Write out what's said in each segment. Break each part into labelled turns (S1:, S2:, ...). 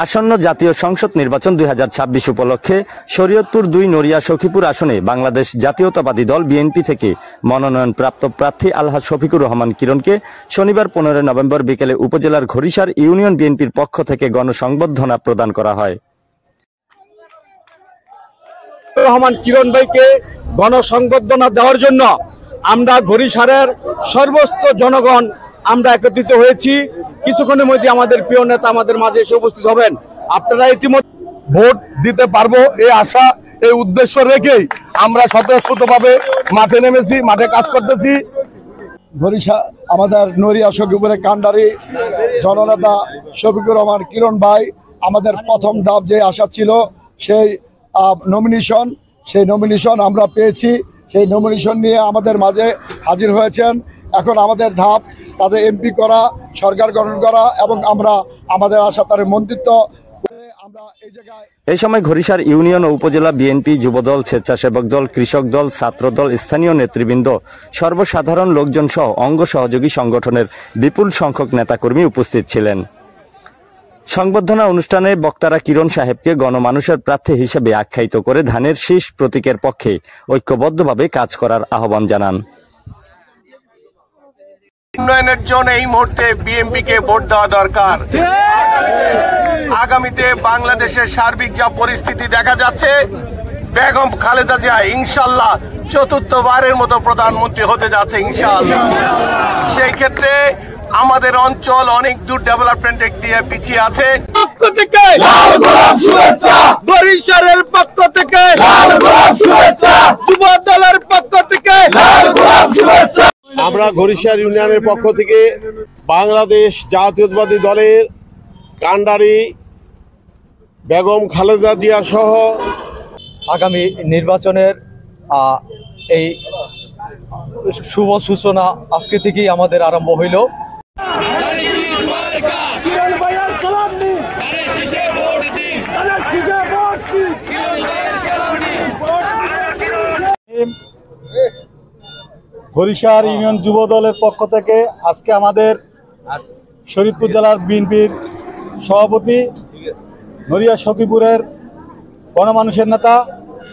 S1: আসন্ন জাতীয় সংসদ নির্বাচন 2026 উপলক্ষে শরীয়তপুর 2 নড়িয়া সখীপুর আসনে বাংলাদেশ জাতীয়তাবাদী দল বিএনপি থেকে মনোনয়নপ্রাপ্ত প্রার্থী আলহাজ শফিকুর রহমান কিরণকে শনিবার 15 নভেম্বর বিকেলে উপজেলার ঘড়িসার ইউনিয়ন বিএনপির পক্ষ থেকে গণসংবর্ধনা প্রদান করা হয়।
S2: রহমান কিরণ ভাইকে গণসংবর্ধনা দেওয়ার জন্য আমরা ঘড়িসারের সর্বস্ত জনগণ আমরা একত্রিত হয়েছি। কিছুক্ষণের মধ্যে আমাদের প্রিয় নেতা আমাদের মাঝে এসে উপস্থিত হবেন। আপনারা ইতিমধ্যে ভোট দিতে পারবো এই আশা এই উদ্দেশ্য রেখেই আমরা স্বতঃস্ফূর্তভাবে মাঠে নেমেছি, মাঠে কাজ করতেছি।
S3: ঘড়িসার আমাদের নড়িয়া সখীপুরের কান্ডারি জননেতা শফিকুর রহমান কিরণ ভাই আমাদের প্রথম ধাপ যে আশা ছিল সেই নমিনেশন আমরা পেয়েছি। সেই নমিনেশন নিয়ে আমাদের মাঝে হাজির হয়েছেন। এখন আমাদের ধাপ তাদের এমপি করা, সরকার গঠন করা এবং আমরা আমাদের আশা তার মন্ত্রিত্ব।
S1: এই সময় ঘড়িসার ইউনিয়ন ও উপজেলা বিএনপি, যুবদল, স্বেচ্ছাসেবক দল, কৃষক দল, ছাত্র দল, স্থানীয় নেতৃবৃন্দ, সর্বসাধারণ লোকজন সহ অঙ্গ সহযোগী সংগঠনের বিপুল সংখ্যক নেতাকর্মী উপস্থিত ছিলেন। সংবর্ধনা অনুষ্ঠানে বক্তারা কিরণ সাহেবকে গণমানুষের প্রার্থী হিসেবে আখ্যায়িত করে ধানের শীষ প্রতীকের পক্ষে ঐক্যবদ্ধভাবে কাজ করার আহ্বান জানান।
S2: উন্নয়নের জন্য এই মুহূর্তে বিএনপিকে ভোট দেওয়া দরকার। আগামীতে বাংলাদেশের সার্বিক যা পরিস্থিতি দেখা যাচ্ছে, বেগম খালেদা জিয়া ইনশাআল্লাহ চতুর্থবারের মতো প্রধানমন্ত্রী হতে যাচ্ছে ইনশাআল্লাহ। সেই ক্ষেত্রে আমাদের অঞ্চল অনেক দূর ডেভেলপমেন্ট দিয়ে পিছিয়ে আছে। পক্ষ থেকে লাল গোলাপ শুভেচ্ছা, বরিশালের পক্ষ থেকে লাল গোলাপ শুভেচ্ছা, যুব দলের পক্ষ থেকে লাল গোলাপ শুভেচ্ছা।
S4: আমরা ঘড়িসার ইউনিয়নের পক্ষ থেকে বাংলাদেশ জাতীয়তাবাদী দলের কান্ডারি বেগম খালেদা জিয়া সহ
S3: আগামী নির্বাচনের এই শুভ সূচনা আজকে থেকেই আমাদের আরম্ভ হইল। ঘড়িসার ইউনিয়ন যুব দলের পক্ষ থেকে আজকে আমাদের শরীয়তপুর জেলার বিএনপির সভাপতি, নড়িয়া সখীপুরের গণমানুষের নেতা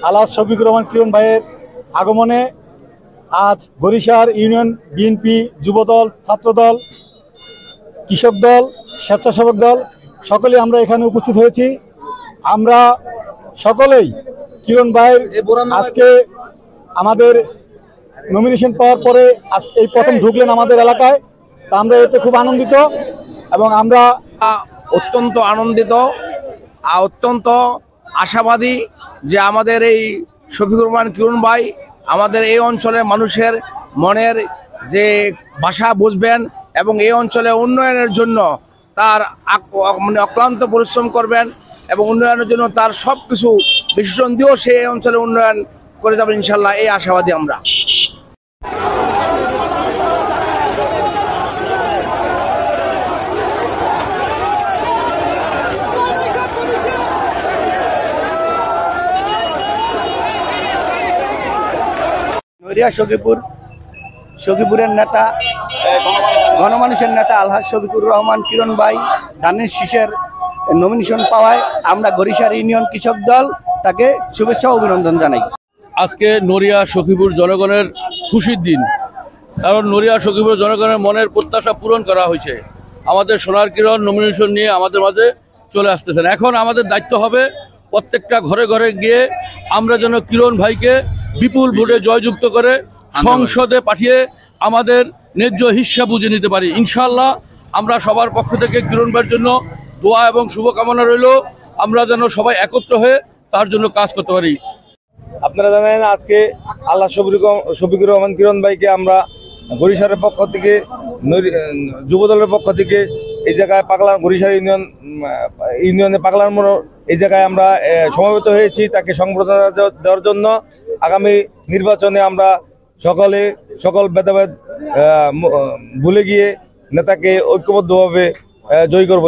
S3: আলহাজ শফিকুর রহমান কিরণ ভাইয়ের আগমনে আজ ঘড়িসার ইউনিয়ন বিএনপি, যুবদল, ছাত্রদল, কৃষক দল, স্বেচ্ছাসেবক দল সকলেই আমরা এখানে উপস্থিত হয়েছি। আমরা সকলেই কিরণ ভাইয়ের আজকে আমাদের নমিনেশন পাওয়ার পরে এই প্রথম ঢুকলেন আমাদের এলাকায়, তা আমরা এতে খুব আনন্দিত এবং আমরা
S2: অত্যন্ত আনন্দিত, অত্যন্ত আশাবাদী যে আমাদের এই শফিকুর রহমান কিরণ ভাই আমাদের এই অঞ্চলের মানুষের মনের যে ভাষা বুঝবেন এবং এই অঞ্চলের উন্নয়নের জন্য তার অক্লান্ত পরিশ্রম করবেন এবং উন্নয়নের জন্য তার সব কিছু বিশেষণ দিয়েও সেই অঞ্চলের উন্নয়ন করে যাবেন ইনশাল্লাহ, এই আশাবাদী আমরা।
S5: নড়িয়া সখীপুরের নেতা, গণমানুষের নেতা আলহাজ শফিকুর রহমান কিরণ ভাই ধানের শীষের নমিনেশন পাওয়ায় আমরা ঘড়িসার ইউনিয়ন কৃষক দল তাকে শুভেচ্ছা ও অভিনন্দন জানাই।
S6: আজকে নড়িয়া সখীপুর জনগণের খুশির দিন, কারণ নড়িয়া সখীপুর জনগণের মনের প্রত্যাশা পূরণ করা হয়েছে। আমাদের সোনার কিরণ নমিনেশন নিয়ে আমাদের মাঝে চলে আসতেছেন। এখন আমাদের দায়িত্ব হবে প্রত্যেকটা ঘরে ঘরে গিয়ে আমরা যেন কিরণ ভাইকে বিপুল ভোটে জয়যুক্ত করে সংসদে পাঠিয়ে আমাদের ন্যায্য হিস্সা বুঝে নিতে পারি। ইনশাআল্লাহ আমরা সবার পক্ষ থেকে কিরণ ভাইয়ের জন্য দোয়া এবং শুভকামনা রইল, আমরা যেন সবাই একত্র হয়ে তার জন্য কাজ করতে পারি।
S4: আপনারা জানেন আজকে আল্লাহ শফিকুর রহমান কিরণ ভাইকে আমরা ঘড়িসারের পক্ষ থেকে, যুবদলের পক্ষ থেকে এই জায়গায় ঘড়িসার ইউনিয়নে পাগলার মোড় এই জায়গায় আমরা সমবেত হয়েছি তাকে সংবর্ধনা দেওয়ার জন্য। আগামী নির্বাচনে আমরা সকল ভেদাভেদ ভুলে গিয়ে নেতাকে ঐক্যবদ্ধভাবে জয়ী করবো।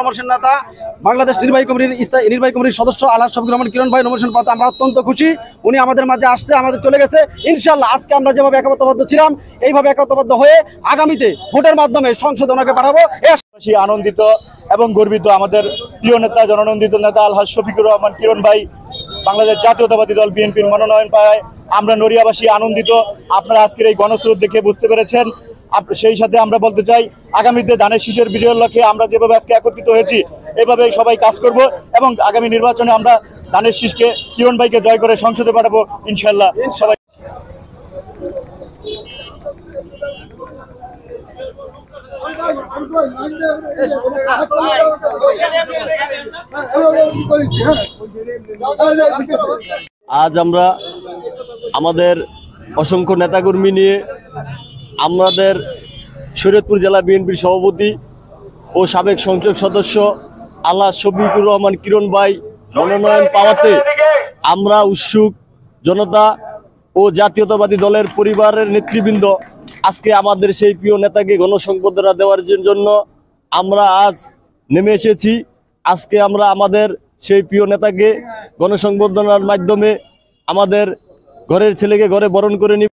S7: নমস্কার নেতা বাংলাদেশ নির্বাহী কমিটির সদস্য আলহাজ শফিকুর রহমান কিরণ ভাই নমস্কার পাতে আমরা অত্যন্ত খুশি। উনি আমাদের মাঝে আসছে, আমাদের চলে গেছে। ইনশাআল্লাহ আজকে আমরা যেভাবে একতাবদ্ধ ছিলাম এইভাবে একতাবদ্ধ হয়ে আগামীতে ভোটের মাধ্যমে সংসদ ওনাকে পাঠাবো।
S3: আনন্দিত এবং গর্বিত আমাদের প্রিয় নেতা জননন্দিত নেতা আলহাজ শফিকুর রহমান কিরণ ভাই বাংলাদেশ জাতীয়তাবাদী দল বিএনপির মনোনয়ন পায় আমরা নড়িয়াবাসী আনন্দিত। আপনারা আজকের এই গণস্রোত দেখে বুঝতে পেরেছেন। সেই সাথে আমরা বলতে চাই আগামীতে ধানের শীষের বিজয়ের লক্ষ্যে আমরা যেভাবে আজকে একত্রিত হয়েছি এভাবে সবাই কাজ করব এবং আগামী নির্বাচনে আমরা ধানের শীষকে কিরণ ভাইকে জয় করে সংসদে পাঠাবো ইনশাল্লাহ। সবাই
S8: আজ আমরা আমাদের অসংখ্য নেতাকর্মী নিয়ে আমাদের শরীয়তপুর জেলা বিএনপির সভাপতি ও সাবেক সংসদ সদস্য আলহাজ শফিকুর রহমান কিরণ ভাই মনোনয়ন পাওয়াতে আমরা উৎসুক জনতা ও জাতীয়তাবাদী দলের পরিবারের নেতৃবৃন্দ আজকে আমাদের সেই প্রিয় নেতাকে গণসংবর্ধনা দেওয়ার জন্য আমরা আজ নেমে এসেছি। আজকে আমরা আমাদের সেই প্রিয় নেতাকে গণসংবর্ধনার মাধ্যমে আমাদের ঘরের ছেলেকে ঘরে বরণ করে নিব।